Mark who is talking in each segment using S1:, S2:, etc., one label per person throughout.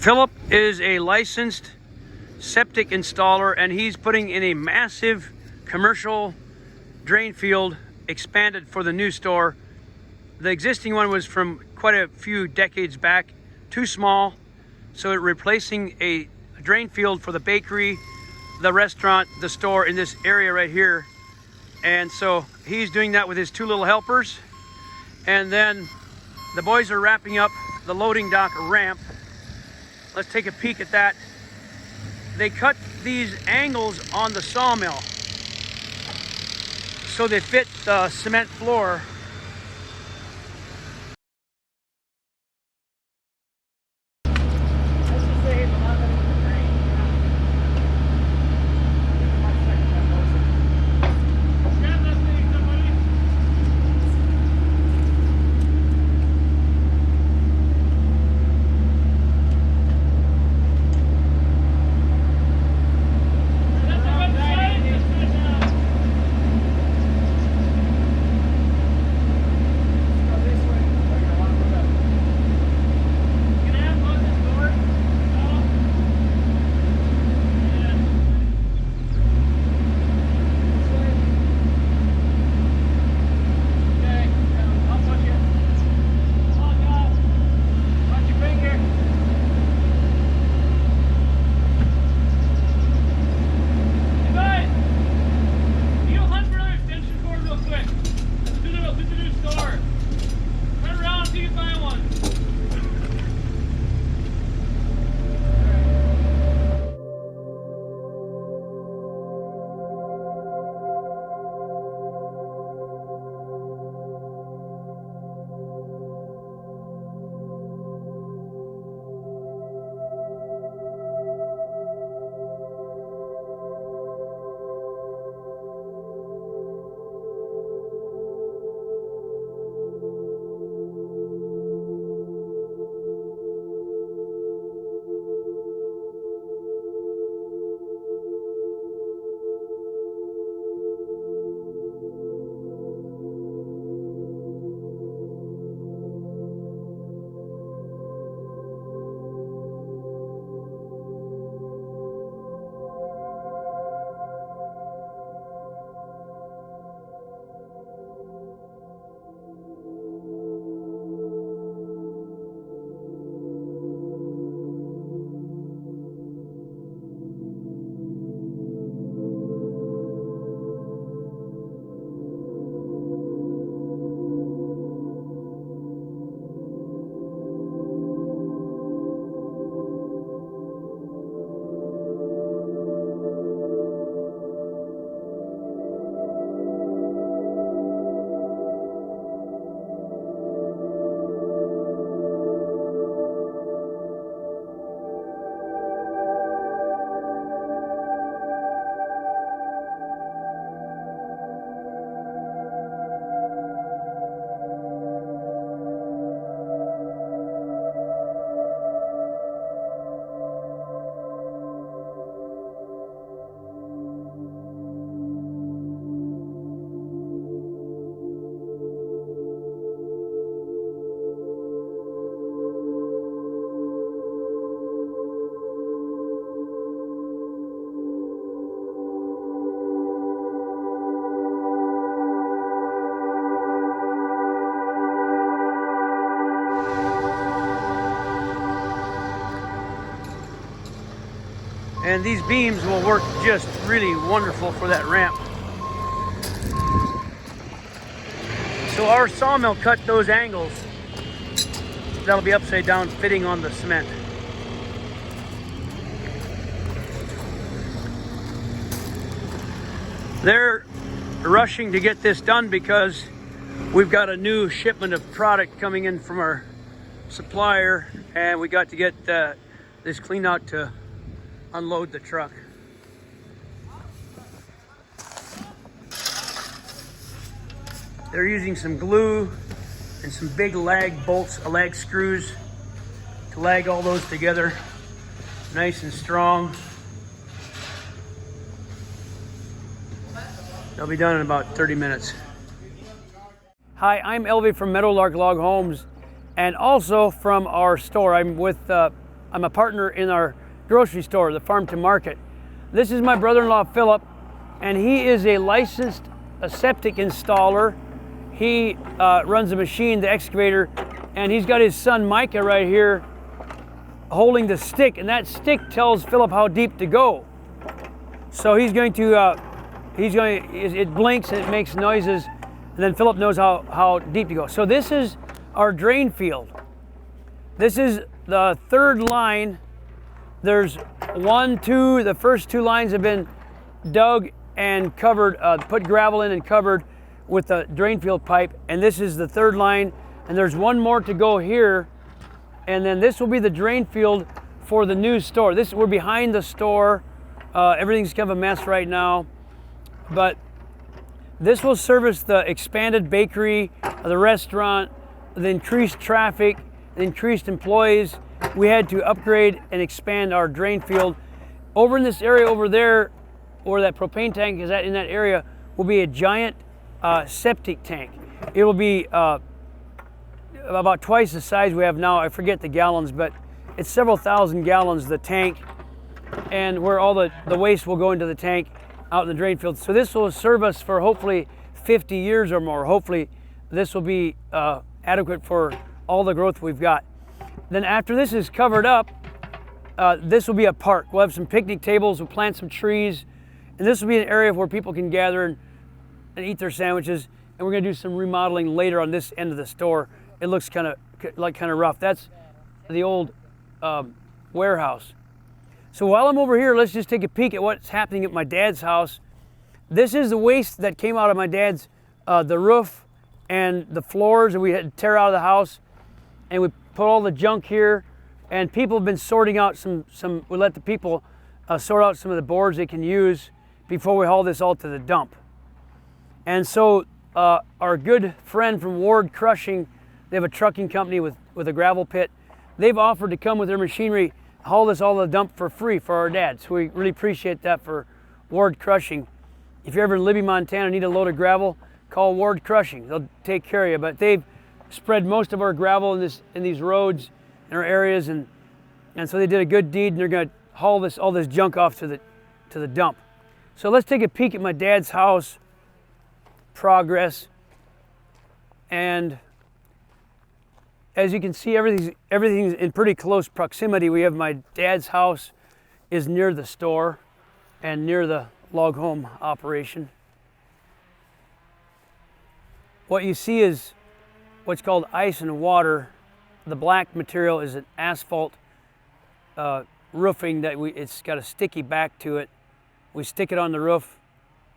S1: Philip is a licensed septic installer, and he's putting in a massive commercial drain field expanded for the new store. The existing one was from quite a few decades back, too small, so it's replacing a drain field for the bakery, the restaurant, the store in this area right here. And so he's doing that with his two little helpers. And then the boys are wrapping up the loading dock ramp. Let's take a peek at that. They cut these angles on the sawmill so they fit the cement floor. And these beams will work just really wonderful for that ramp. So our sawmill cut those angles. That'll be upside down fitting on the cement. They're rushing to get this done because we've got a new shipment of product coming in from our supplier, and we got to get this cleaned out to unload the truck. They're using some glue and some big lag bolts, lag screws to lag all those together nice and strong. They'll be done in about 30 minutes. Hi, I'm Elvie from Meadowlark Log Homes, and also from our store. I'm with I'm a partner in our grocery store, the Farm to Market. This is my brother-in-law, Philip, and he is a licensed septic installer. He runs a machine, the excavator, and he's got his son Micah right here holding the stick, and that stick tells Philip how deep to go. So it blinks and it makes noises, and then Philip knows how deep to go. So this is our drain field. This is the third line. There's 1, 2, the first 2 lines have been dug and covered, put gravel in and covered with the drain field pipe, and this is the third line, and there's 1 more to go here, and then this will be the drain field for the new store. We're behind the store. Everything's kind of a mess right now, but this will service the expanded bakery, the restaurant, the increased traffic, the increased employees. We had to upgrade and expand our drain field. Over in this area over there, where that propane tank is at, in that area, will be a giant septic tank. It will be about twice the size we have now. I forget the gallons, but it's several thousand gallons, the tank, and where all the waste will go into the tank out in the drain field. So this will serve us for hopefully 50 years or more. Hopefully this will be adequate for all the growth we've got. Then after this is covered up, this will be a park. We'll have some picnic tables, we'll plant some trees, and this will be an area where people can gather and eat their sandwiches. And we're gonna do some remodeling later on this end of the store. It looks kind of rough. That's the old warehouse. So while I'm over here, let's just take a peek at what's happening at my dad's house. This is the waste that came out of my dad's, the roof and the floors that we had to tear out of the house. And we put all the junk here, and people have been sorting out we let the people sort out some of the boards they can use before we haul this all to the dump. And so our good friend from Ward Crushing, they have a trucking company with a gravel pit. They've offered to come with their machinery, haul this all to the dump for free for our dad. So we really appreciate that for Ward Crushing. If you're ever in Libby, Montana, need a load of gravel, call Ward Crushing. They'll take care of you. But they've spread most of our gravel in these roads in our areas, and so they did a good deed, and they're going to haul all this junk off to the dump. So let's take a peek at my dad's house progress. And as you can see, everything's in pretty close proximity. We have my dad's house is near the store and near the log home operation. What you see is what's called ice and water. The black material is an asphalt roofing that it's got a sticky back to it. We stick it on the roof,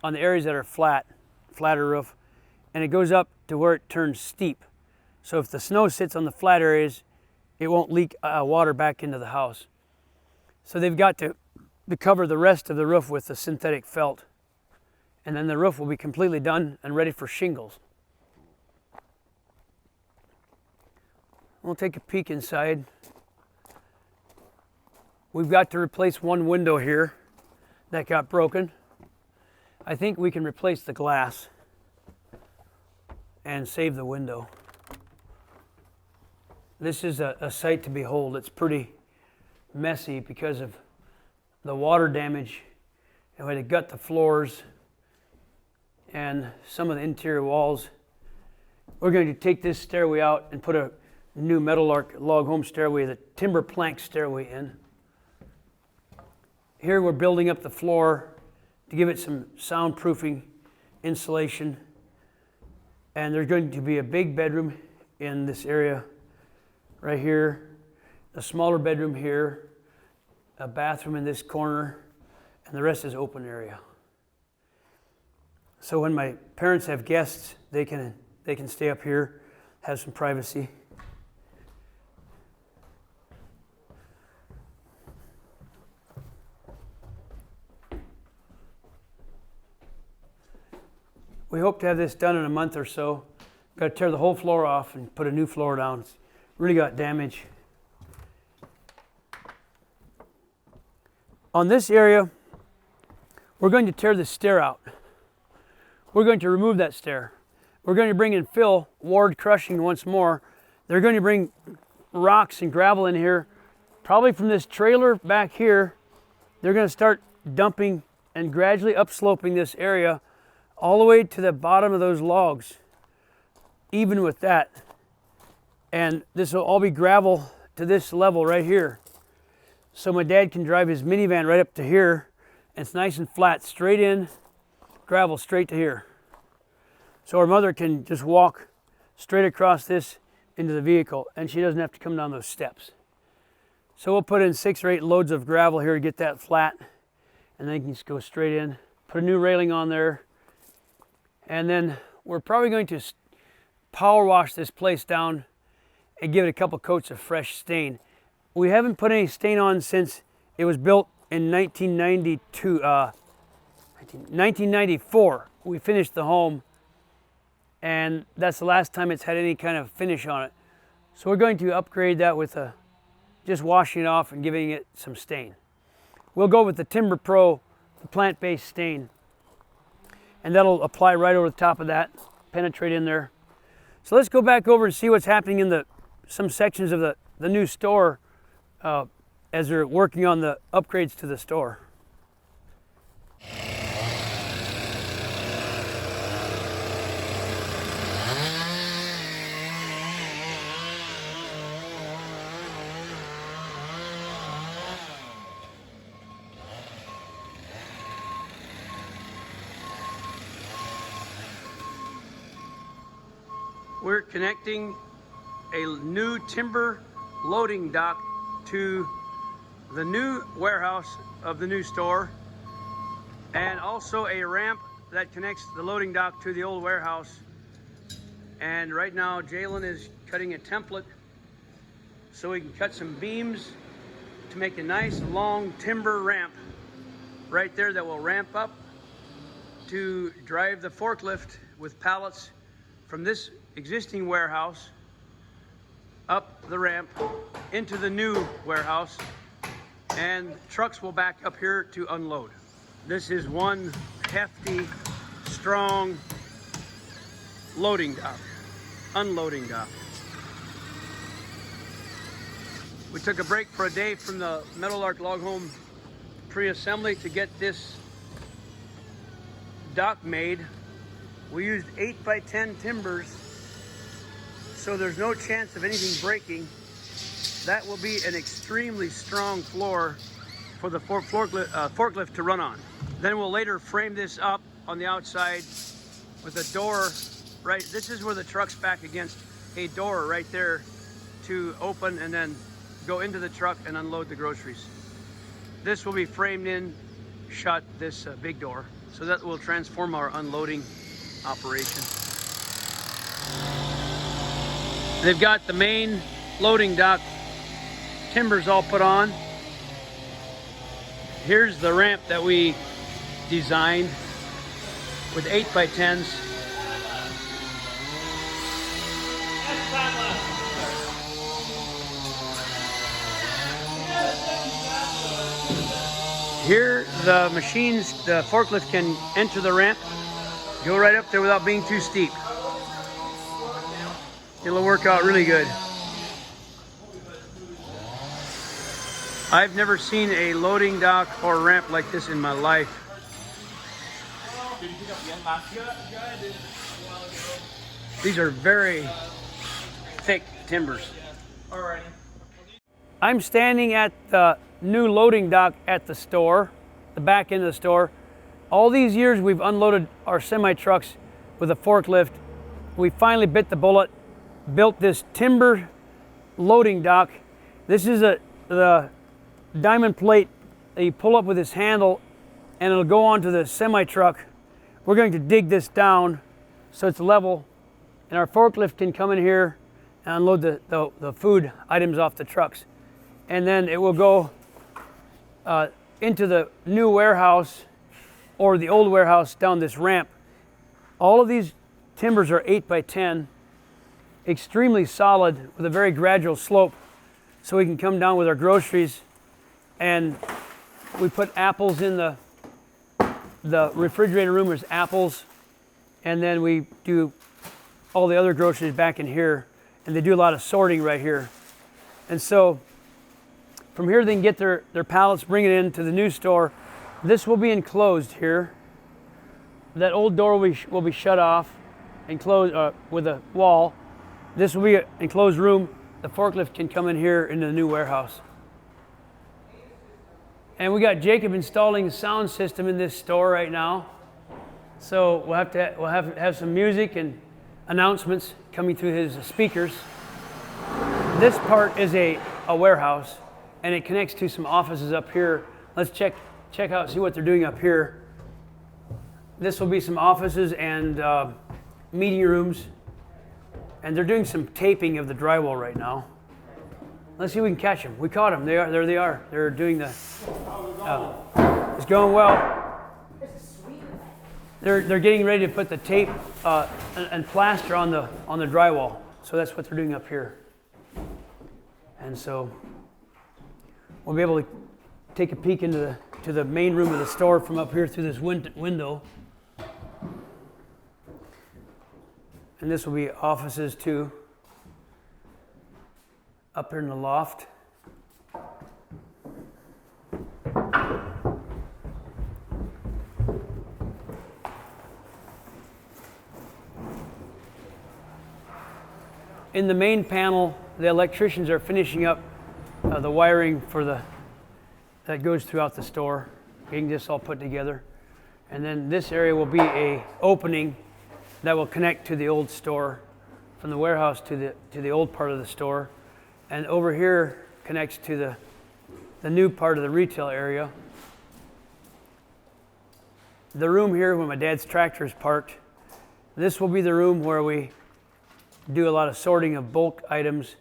S1: on the areas that are flatter roof, and it goes up to where it turns steep. So if the snow sits on the flat areas, it won't leak water back into the house. So they've got to cover the rest of the roof with the synthetic felt, and then the roof will be completely done and ready for shingles. We'll take a peek inside. We've got to replace one window here that got broken. I think we can replace the glass and save the window. This is a sight to behold. It's pretty messy because of the water damage, and we had to gut the floors and some of the interior walls. We're going to take this stairway out and put a new metal log home stairway, the timber plank stairway in. Here we're building up the floor to give it some soundproofing insulation. And there's going to be a big bedroom in this area right here, a smaller bedroom here, a bathroom in this corner, and the rest is open area. So when my parents have guests, they can stay up here, have some privacy. We hope to have this done in a month or so. Got to tear the whole floor off and put a new floor down. It's really got damage. On this area, we're going to tear the stair out. We're going to remove that stair. We're going to bring in Ward Crushing once more. They're going to bring rocks and gravel in here probably from this trailer back here, they're going to start dumping and gradually upsloping this area all the way to the bottom of those logs, even with that. And this will all be gravel to this level right here. So my dad can drive his minivan right up to here, and it's nice and flat, straight in, gravel straight to here. So our mother can just walk straight across this into the vehicle, and she doesn't have to come down those steps. So we'll put in 6 or 8 loads of gravel here to get that flat, and then you can just go straight in, put a new railing on there, and then we're probably going to power wash this place down and give it a couple coats of fresh stain. We haven't put any stain on since it was built in 1994. We finished the home, and that's the last time it's had any kind of finish on it. So we're going to upgrade that with just washing it off and giving it some stain. We'll go with the Timber Pro, the plant-based stain, and that'll apply right over the top of that, penetrate in there. So let's go back over and see what's happening in some sections of the new store as they're working on the upgrades to the store. We're connecting a new timber loading dock to the new warehouse of the new store, and also a ramp that connects the loading dock to the old warehouse. And right now Jalen is cutting a template so we can cut some beams to make a nice long timber ramp right there that will ramp up to drive the forklift with pallets from this existing warehouse up the ramp into the new warehouse, and trucks will back up here to unload. This is one hefty, strong loading dock, unloading dock. We took a break for a day from the Meadowlark Log Home pre-assembly to get this dock made. We used 8x10 timbers, so there's no chance of anything breaking. That will be an extremely strong floor for the forklift to run on. Then we'll later frame this up on the outside with a door. Right, this is where the truck's back against a door right there to open and then go into the truck and unload the groceries. This will be framed in, shut, this big door. So that will transform our unloading operation. They've got the main loading dock timbers all put on. Here's the ramp that we designed with 8x10s. Here the machines, the forklift can enter the ramp, go right up there without being too steep. It'll work out really good. I've never seen a loading dock or ramp like this in my life. These are very thick timbers. I'm standing at the new loading dock at the store, the back end of the store. All these years we've unloaded our semi-trucks with a forklift. We finally bit the bullet, built this timber loading dock. This is the diamond plate that you pull up with this handle, and it'll go onto the semi-truck. We're going to dig this down so it's level, and our forklift can come in here and unload the food items off the trucks. And then it will go into the new warehouse or the old warehouse down this ramp. All of these timbers are 8x10, extremely solid with a very gradual slope, so we can come down with our groceries. And we put apples in the refrigerator room. There's apples, and then we do all the other groceries back in here, and they do a lot of sorting right here. And so From here they can get their pallets, bring it into the new store. This will be enclosed here. That old door will be shut off and closed with a wall. This will be an enclosed room. The forklift can come in here into the new warehouse. And we got Jacob installing the sound system in this store right now. So we'll have some music and announcements coming through his speakers. This part is a warehouse, and it connects to some offices up here. Let's check out, see what they're doing up here. This will be some offices and meeting rooms, and they're doing some taping of the drywall right now. Let's see if we can catch them. We caught them. There they are. They're doing the. It's going well. They're getting ready to put the tape and plaster on the drywall. So that's what they're doing up here. And so we'll be able to take a peek into the main room of the store from up here through this window. And this will be offices too, up here in the loft. In the main panel, the electricians are finishing up the wiring for that goes throughout the store, getting this all put together. And then this area will be a opening that will connect to the old store, from the warehouse to the old part of the store. And over here connects to the new part of the retail area. The room here where my dad's tractor is parked, this will be the room where we do a lot of sorting of bulk items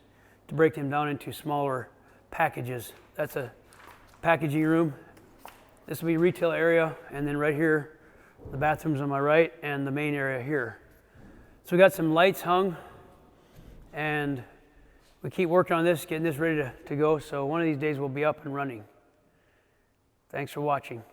S1: to break them down into smaller packages. That's a packaging room. This will be retail area, and then right here, the bathrooms on my right and the main area here. So we got some lights hung, and we keep working on this, getting this ready to go. So one of these days we'll be up and running. Thanks for watching.